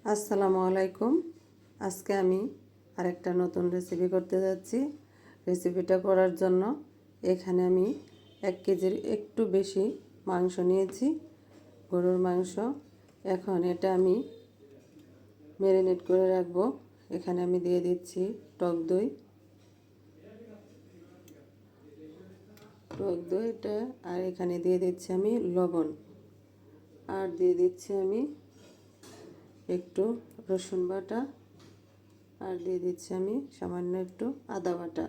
আসসালামু আলাইকুম। আজকে আমি আরেকটা নতুন রেসিপি করতে যাচ্ছি। রেসিপিটা করার জন্য এখানে আমি 1 কেজির একটু বেশি মাংস নিয়েছি, গরুর মাংস। এখন এটা আমি ম্যারিনেট করে রাখবো। এখানে আমি দিয়ে দিচ্ছি টক দই, এটা, আর এখানে দিয়ে দিচ্ছি আমি লবণ, আর দিয়ে দিচ্ছি আমি একটু রসুন বাটা, আর দিয়ে দিচ্ছি আমি সামান্য একটু আদা বাটা।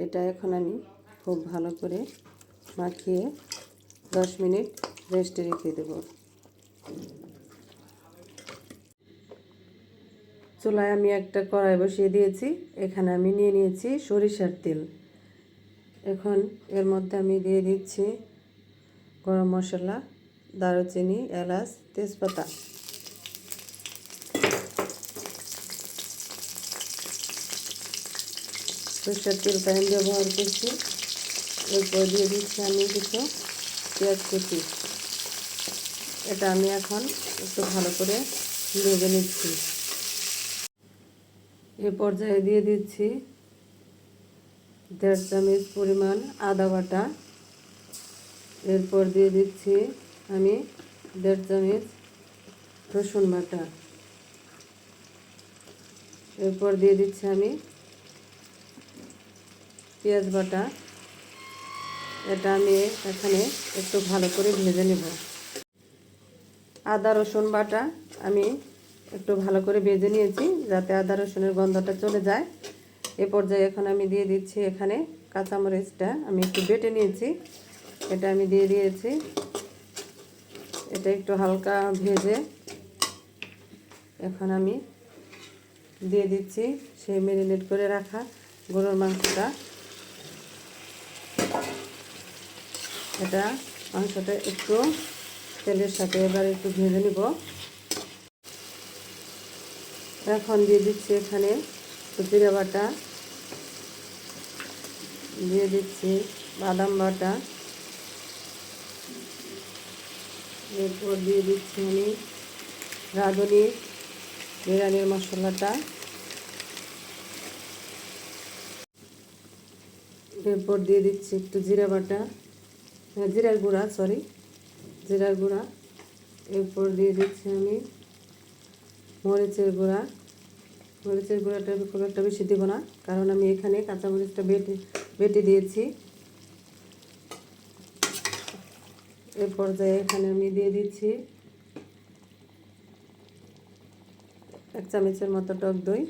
এটা এখন আমি খুব ভালো করে মাখিয়ে 10 মিনিট রেস্টে রেখে দেব। চুলায় আমি একটা কড়াই বসিয়ে দিয়েছি। এখানে আমি নিয়ে নিয়েছি সরিষার তেল। এখন এর মধ্যে আমি দিয়ে দিচ্ছি গরম মশলা, দারুচিনি, এলাচ, তেজপাতা। সরিষার তেলটা আমি ব্যবহার করছি। এরপর দিয়ে দিচ্ছি আমি কিছু পেঁয়াজ কুচি। এটা আমি এখন একটু ভালো করে ভেজে নিচ্ছি। এ পর্যায়ে দিয়ে দিচ্ছি 1.5 চামচ পরিমাণ আদা বাটা। এরপর দিয়ে দিচ্ছি আমি 1.5 চামচ রসুন বাটা। এরপর দিয়ে দিচ্ছি আমি পেঁয়াজ বাটা। এটা আমি এখানে একটু ভালো করে ভেজে নেব। আদা রসুন বাটা আমি একটু ভালো করে ভেজে নিয়েছি, যাতে আদা রসুনের গন্ধটা চলে যায়। এ পর্যায়ে এখন আমি দিয়ে দিচ্ছি এখানে কাঁচামরিচটা আমি একটু বেটে নিয়েছি, এটা আমি দিয়ে দিয়েছি। এটা একটু হালকা ভেজে এখন আমি দিয়ে দিচ্ছি সেই ম্যারিনেট করে রাখা গরুর মাংসটা। এটা মাংসটা একটু তেলের সাথে এবার একটু ভেজে নিব। এখন দিয়ে দিচ্ছি এখানে জিরা বাটা, দিয়ে দিচ্ছি বাদাম বাটা। এরপর দিয়ে দিচ্ছি আমি রাঁধুনি বিরিয়ানির মশলাটা। এরপর দিয়ে দিচ্ছি একটু জিরা বাটা, জিরার গুঁড়া, জিরার গুঁড়া। এরপর দিয়ে দিচ্ছি আমি মরিচের গুঁড়া। মরিচের গুঁড়াটা খুব একটা বেশি দিব না, কারণ আমি এখানে কাঁচামরিচটা বেটে দিয়েছি। এর পর্যায়ে এখানে আমি দিয়ে দিচ্ছি 1 চামচের মতো টক দই।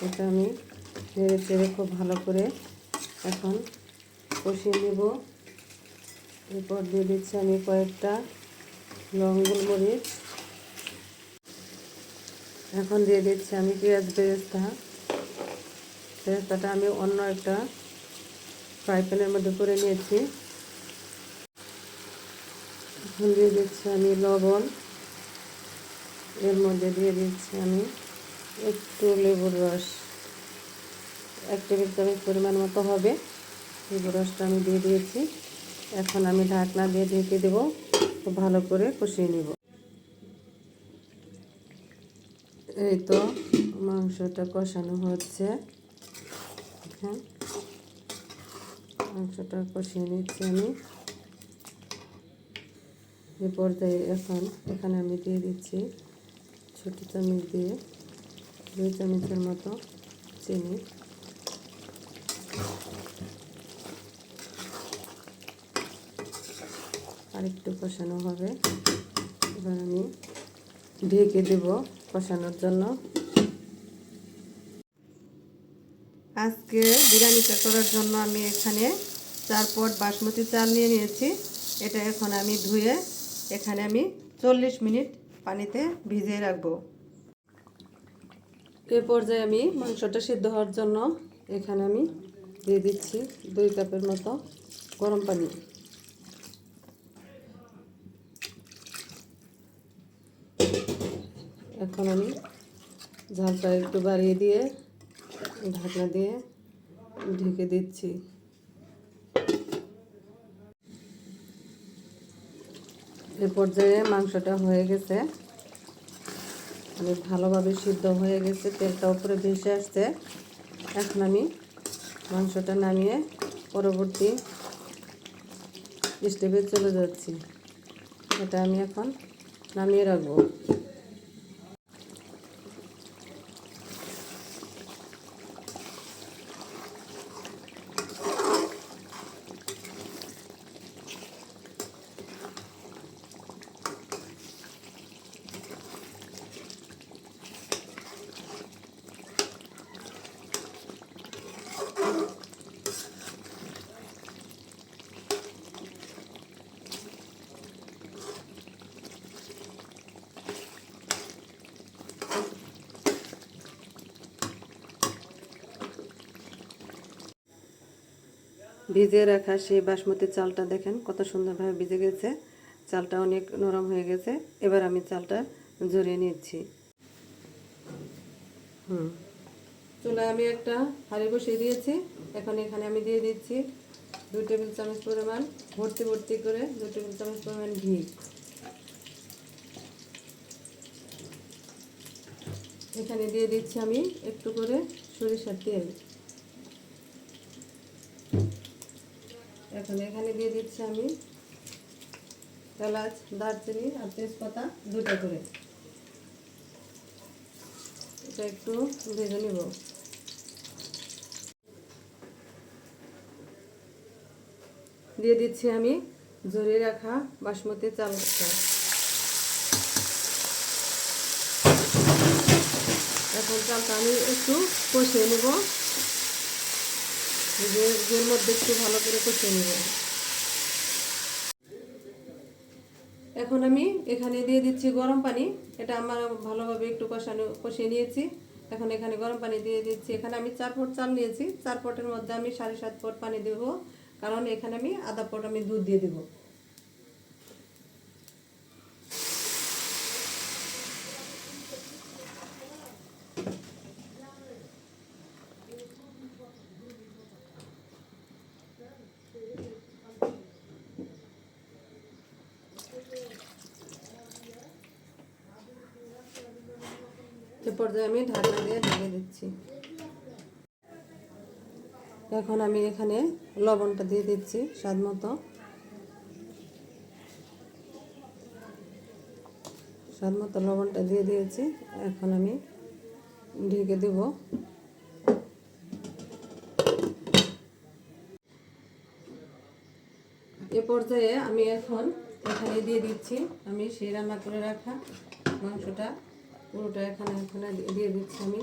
এটা আমি নেড়ে চেড়ে খুব ভালো করে এখন কষিয়ে নেব। এরপর দিয়ে দিচ্ছি আমি কয়েকটা লং গোলমরিচ। এখন দিয়ে দিচ্ছি আমি পেঁয়াজ বেরেস্তাটা আমি অন্য একটা ফ্রাই প্যানের মধ্যে করে নিয়েছি। এখন দিয়ে দিচ্ছি আমি লবণ। এর মধ্যে দিয়ে দিচ্ছি আমি একটু লেবুর রস, 1 টেবিল চামচ পরিমাণ মতো হবে। লেবুর রসটা আমি দিয়ে দিয়েছি। এখন আমি ঢাকনা দিয়ে ঢেকে দেবো, খুব ভালো করে কষিয়ে নেব। এই তো মাংসটা কষানো হচ্ছে। হ্যাঁ, মাংসটা কষিয়ে নিচ্ছি আমি। এই পর্যায়ে এখন এখানে আমি দিয়ে দিচ্ছি ছোটো চামচ দিয়ে 2 চামচের মতো চিনি। আরেকটু কষানো হবে। এবার আমি ঢেকে দেব কষানোর জন্য। আজকে বিরিয়ানিটা করার জন্য আমি এখানে 4 পট বাসমতি চাল নিয়ে নিয়েছি। এটা এখন আমি ধুয়ে এখানে আমি 40 মিনিট পানিতে ভিজিয়ে রাখবো। এ পর্যায়ে আমি মাংসটা সিদ্ধ হওয়ার জন্য এখানে আমি দিয়ে দিচ্ছি 2 কাপের মতো গরম পানি। এখন আমি ঝালটা একটু বাড়িয়ে দিয়ে ঢাকনা দিয়ে ঢেকে দিচ্ছি। এ পর্যায়ে মাংসটা হয়ে গেছে, অনেক ভালোভাবে সিদ্ধ হয়ে গেছে, তেলটা উপরে ভেসে আসছে। এখন আমি মাংসটা নামিয়ে পরবর্তী স্টেপে চলে যাচ্ছি। এটা আমি এখন নামিয়ে রাখবো। ভিজিয়ে রাখা সেই বাসমতি চালটা দেখেন কত সুন্দরভাবে ভিজে গেছে, চালটা অনেক নরম হয়ে গেছে। এবার আমি চালটা ঝরিয়ে নিচ্ছি। চুলায় আমি একটা হাঁড়ি বসিয়ে দিয়েছি। এখন এখানে আমি দিয়ে দিচ্ছি 2 টেবিল চামচ পরিমাণ, ভর্তি ভর্তি করে 2 টেবিল চামচ পরিমাণ ঘি। এখানে দিয়ে দিচ্ছি আমি একটু করে সরিষার তেল। এখন এখানে দিয়ে দিচ্ছি আমি এলাচ, দারচিনি আর তেজপাতা 2টা করে। এটা একটু ভেজে নিব। দিয়ে দিচ্ছি আমি ঝরিয়ে রাখা বাসমতি চালটা। এখন চালটা আমি একটু কষিয়ে নেব, এর মধ্যে একটু ভালো করে কষিয়ে নেব। এখন আমি এখানে দিয়ে দিচ্ছি গরম পানি। এটা আমার ভালোভাবে একটু কষিয়ে নিয়েছি। এখন এখানে গরম পানি দিয়ে দিচ্ছি। এখানে আমি 4 পট চাল নিয়েছি, 4 পটের মধ্যে আমি 7.5 পট পানি দেব, কারণ এখানে আমি আধা পট আমি দুধ দিয়ে দেব। এ পর্যায়ে আমি ঢাকনা দিয়ে ঢেকে দিচ্ছি। এখন আমি এখানে লবণটা দিয়ে দিচ্ছি স্বাদ মতো। স্বাদ মতো লবণটা দিয়ে দিয়েছি। এখন আমি ঢেকে দেব। এ পর্যায়ে আমি এখন এখানে দিয়ে দিচ্ছি আমি সেই রান্না করে রাখা মাংসটা, পুরোটা এখানে দিয়ে দিচ্ছি আমি।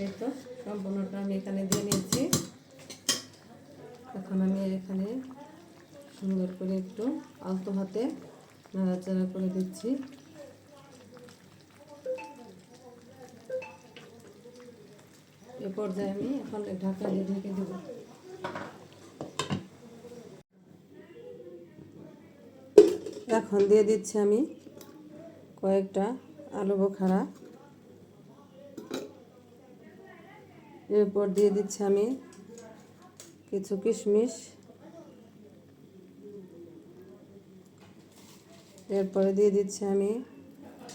এই তো সম্পূর্ণটা আমি এখানে দিয়ে নিয়েছি। এখন আমি এখানে সুন্দর করে একটু আলতো হাতে নাড়াচাড়া করে দিচ্ছি। এ পর্যায়ে আমি এখন ঢাকা দিয়ে ঢেকে দেব। এখন দিয়ে দিচ্ছি আমি কয়েকটা আলু বোখারা। এরপর দিয়ে দিচ্ছি আমি কিছু কিশমিশ। এরপরে দিয়ে দিচ্ছি আমি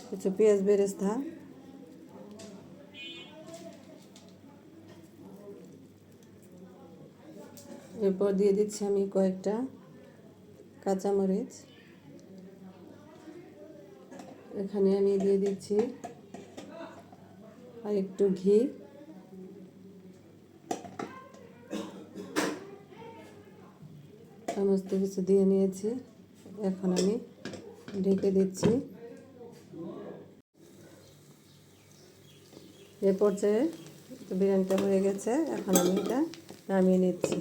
কিছু পেঁয়াজ বেরেস্তা। এরপর দিয়ে দিচ্ছি আমি কয়েকটা কাঁচামরিচ। এখানে আমি দিয়ে দিচ্ছি আর একটু ঘি। সমস্ত কিছু দিয়ে নিয়েছি। এখন আমি ঢেকে দিচ্ছি। এ পর্যায়ে বিরিয়ানিটা হয়ে গেছে। এখন আমি এটা নামিয়ে নিচ্ছি।